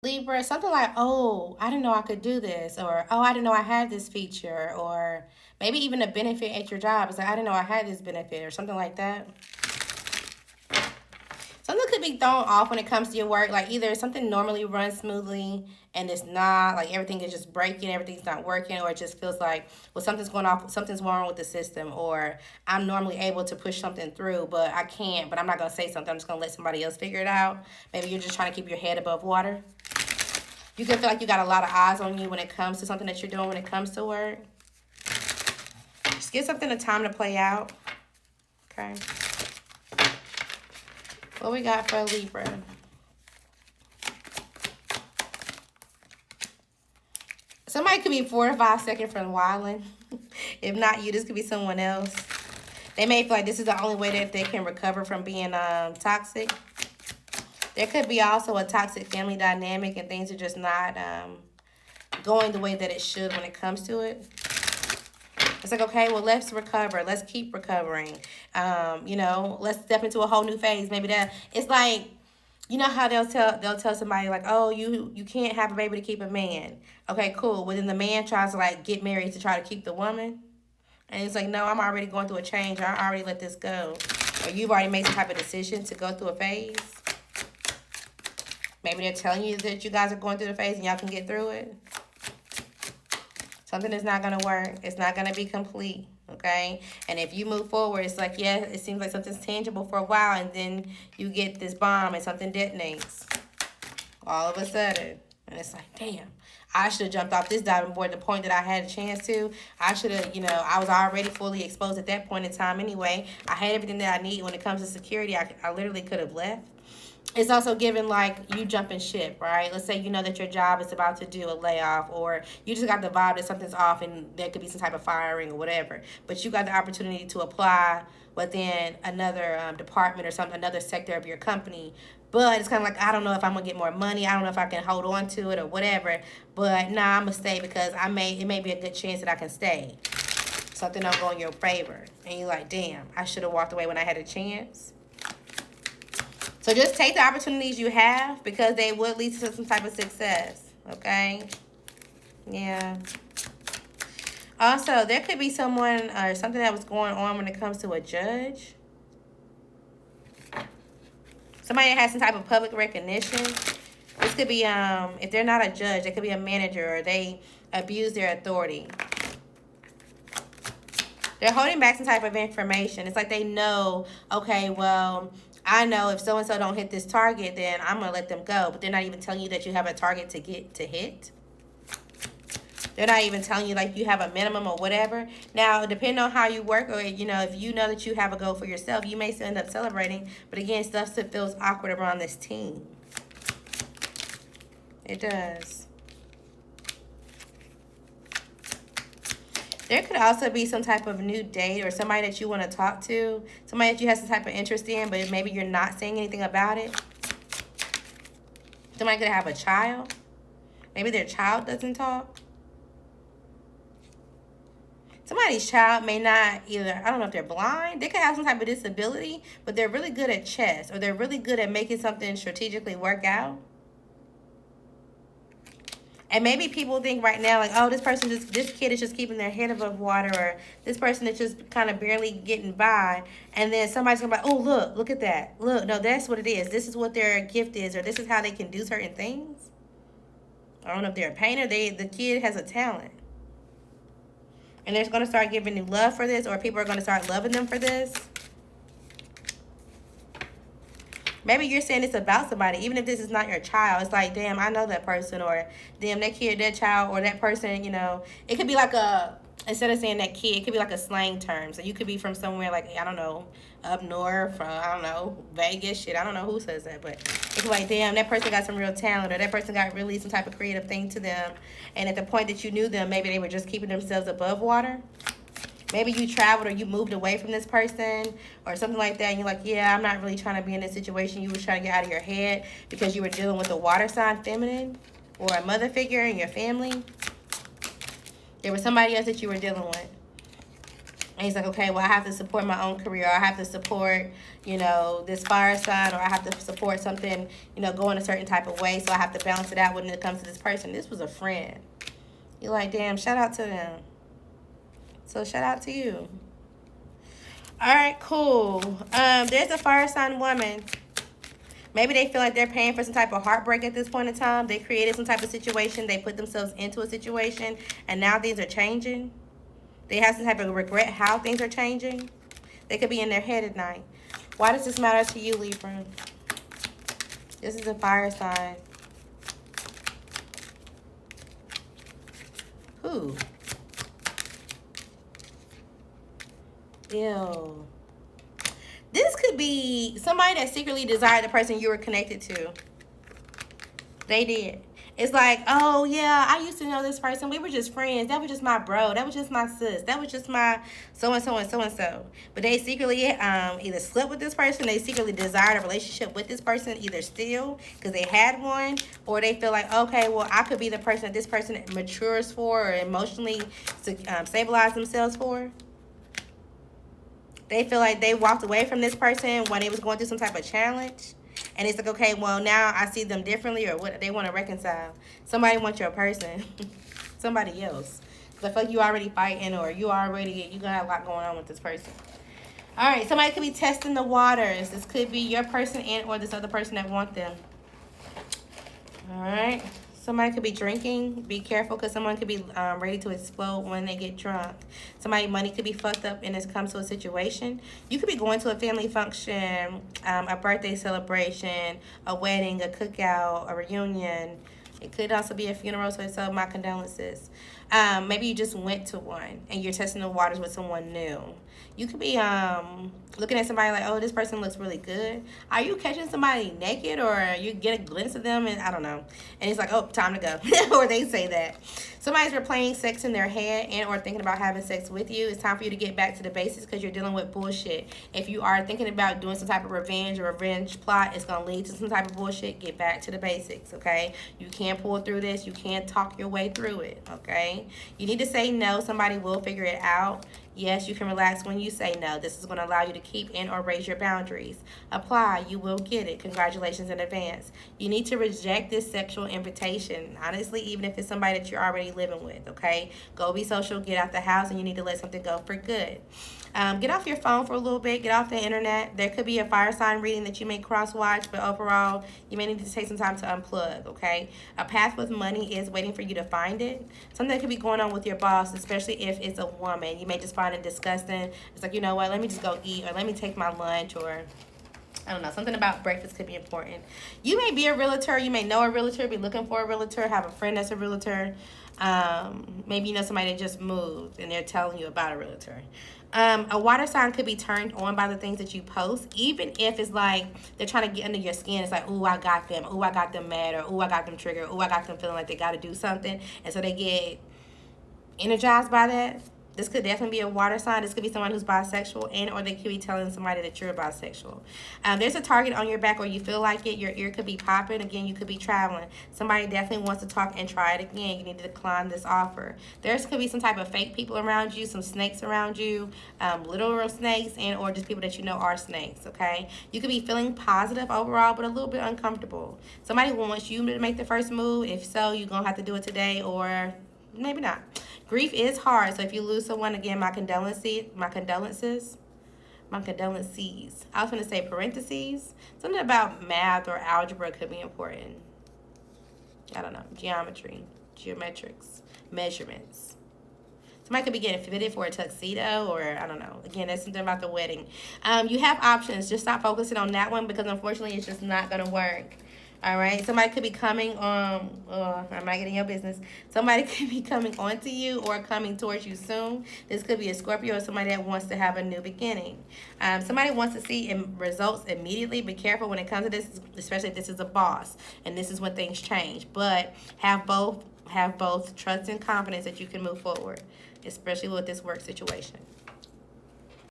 Libra, something like, oh, I didn't know I could do this, or oh, I didn't know I had this feature, or maybe even a benefit at your job. It's like, I didn't know I had this benefit, or something like that. Something could be thrown off when it comes to your work. Like either something normally runs smoothly and it's not, like everything is just breaking, everything's not working, or it just feels like, well, something's going off, something's wrong with the system, or I'm normally able to push something through, but I can't, but I'm not going to say something. I'm just going to let somebody else figure it out. Maybe you're just trying to keep your head above water. You can feel like you got a lot of eyes on you when it comes to something that you're doing when it comes to work. Just give something a time to play out. Okay. What we got for Libra? Somebody could be 4 to 5 seconds from wilding. If not you, this could be someone else. They may feel like this is the only way that they can recover from being toxic. There could be also a toxic family dynamic and things are just not going the way that it should when it comes to it. It's like, okay, well, let's recover. Let's keep recovering. Let's step into a whole new phase. Maybe that it's like, you know how they'll tell somebody like, oh, you can't have a baby to keep a man. Okay, cool. Well, then the man tries to like get married to try to keep the woman. And it's like, no, I'm already going through a change. I already let this go. Or you've already made some type of decision to go through a phase. Maybe they're telling you that you guys are going through the phase and y'all can get through it. Something is not going to work. It's not going to be complete, okay? And if you move forward, it's like, yeah, it seems like something's tangible for a while, and then you get this bomb and something detonates all of a sudden. And it's like, damn, I should have jumped off this diving board at the point that I had a chance to. I should have, I was already fully exposed at that point in time anyway. I had everything that I need when it comes to security. I literally could have left. It's also given like you jumping ship, right? Let's say you know that your job is about to do a layoff, or you just got the vibe that something's off and there could be some type of firing or whatever. But you got the opportunity to apply within another department or another sector of your company. But it's kind of like, I don't know if I'm gonna get more money. I don't know if I can hold on to it or whatever. But nah, I'm gonna stay because it may be a good chance that I can stay. Something don't go in your favor, and you're like, damn, I should have walked away when I had a chance. So just take the opportunities you have because they would lead to some type of success, okay? Yeah. Also, there could be someone or something that was going on when it comes to a judge. Somebody that has some type of public recognition. This could be, if they're not a judge, they could be a manager or they abuse their authority. They're holding back some type of information. It's like they know, okay, well, I know if so-and-so don't hit this target, then I'm going to let them go. But they're not even telling you that you have a target to hit. They're not even telling you like you have a minimum or whatever. Now, depending on how you work or, if you know that you have a goal for yourself, you may still end up celebrating. But again, stuff still feels awkward around this team. It does. There could also be some type of new date or somebody that you want to talk to. Somebody that you have some type of interest in, but maybe you're not saying anything about it. Somebody could have a child. Maybe their child doesn't talk. Somebody's child may not either, I don't know if they're blind. They could have some type of disability, but they're really good at chess or they're really good at making something strategically work out. And maybe people think right now, like, oh, this kid is just keeping their head above water, or this person is just kind of barely getting by. And then somebody's going to be like, oh, look at that. Look, no, that's what it is. This is what their gift is, or this is how they can do certain things. I don't know if they're a painter. The kid has a talent. And they're going to start giving you love for this, or people are going to start loving them for this. Maybe you're saying it's about somebody, even if this is not your child. It's like, damn, I know that person, or damn, that kid, that child, or that person, It could be like instead of saying that kid, it could be like a slang term. So you could be from somewhere like, I don't know, up north, I don't know, Vegas, shit. I don't know who says that, but it's like, damn, that person got some real talent, or that person got really some type of creative thing to them. And at the point that you knew them, maybe they were just keeping themselves above water. Maybe you traveled or you moved away from this person or something like that. And you're like, yeah, I'm not really trying to be in this situation. You were trying to get out of your head because you were dealing with a water sign feminine or a mother figure in your family. There was somebody else that you were dealing with. And he's like, okay, well, I have to support my own career. Or I have to support, you know, this fire sign, or I have to support something, you know, going a certain type of way. So I have to balance it out when it comes to this person. This was a friend. You're like, damn, shout out to them. So shout out to you. All right, cool. There's a fire sign woman. Maybe they feel like they're paying for some type of heartbreak at this point in time. They created some type of situation. They put themselves into a situation, and now things are changing. They have some type of regret how things are changing. They could be in their head at night. Why does this matter to you, Libra? This is a fire sign. Who? Ew. This could be somebody that secretly desired the person you were connected to. They did. It's like, oh, yeah, I used to know this person. We were just friends. That was just my bro. That was just my sis. That was just my so-and-so and so-and-so. But they secretly either slept with this person. They secretly desired a relationship with this person, either still because they had one, or they feel like, okay, well, I could be the person that this person matures for or emotionally stabilize themselves for. They feel like they walked away from this person when they was going through some type of challenge. And it's like, okay, well, now I see them differently, or what they want to reconcile. Somebody wants your person. Somebody else. Because I feel like you already fighting, or you going to have a lot going on with this person. All right, somebody could be testing the waters. This could be your person and or this other person that want them. All right. Somebody could be drinking. Be careful, because someone could be ready to explode when they get drunk. Somebody's money could be fucked up and it comes to a situation. You could be going to a family function, a birthday celebration, a wedding, a cookout, a reunion. It could also be a funeral, so my condolences. Maybe you just went to one and you're testing the waters with someone new. You could be looking at somebody like, oh, this person looks really good. Are you catching somebody naked, or you get a glimpse of them and I don't know. And it's like, oh, time to go. Or they say that. Somebody's replaying sex in their head and or thinking about having sex with you. It's time for you to get back to the basics, because you're dealing with bullshit. If you are thinking about doing some type of revenge plot, it's going to lead to some type of bullshit. Get back to the basics, okay? You can't pull through this. You can't talk your way through it, okay? You need to say no. Somebody will figure it out. Yes, you can relax when you say no. This is going to allow you to keep and or raise your boundaries. Apply. You will get it. Congratulations in advance. You need to reject this sexual invitation. Honestly, even if it's somebody that you're already living with, okay? Go be social. Get out the house, and you need to let something go for good. Get off your phone for a little bit. Get off the internet. There could be a fire sign reading that you may cross-watch, but overall, you may need to take some time to unplug, okay? A path with money is waiting for you to find it. Something that could be going on with your boss, especially if it's a woman. You may just find it disgusting. It's like, you know what, let me just go eat, or let me take my lunch, or I don't know, something about breakfast could be important. You may be a realtor. You may know a realtor, be looking for a realtor, have a friend that's a realtor. Maybe you know somebody that just moved and they're telling you about a realtor. A water sign could be turned on by the things that you post, even if it's like they're trying to get under your skin. It's like, oh, I got them. Oh, I got them mad, or oh, I got them triggered. Oh, I got them feeling like they got to do something. And so they get energized by that. This could definitely be a water sign. This could be someone who's bisexual, and or they could be telling somebody that you're bisexual. There's a target on your back, or you feel like it. Your ear could be popping. Again, you could be traveling. Somebody definitely wants to talk and try it again. You need to decline this offer. There could be some type of fake people around you, some snakes around you, literal snakes, and or just people that you know are snakes, okay? You could be feeling positive overall, but a little bit uncomfortable. Somebody wants you to make the first move. If so, you're going to have to do it today, or maybe not. Grief is hard, so if you lose someone, again, my condolences. I was going to say parentheses. Something about math or algebra could be important. I don't know. Geometry, geometrics, measurements. Somebody could be getting fitted for a tuxedo, or I don't know. Again, that's something about the wedding. You have options. Just stop focusing on that one, because unfortunately it's just not going to work. All right, somebody could be coming on, I'm not getting your business. Somebody could be coming onto you or coming towards you soon. This could be a Scorpio, or somebody that wants to have a new beginning. Somebody wants to see results immediately. Be careful when it comes to this, especially if this is a boss and this is when things change. But have both trust and confidence that you can move forward, especially with this work situation.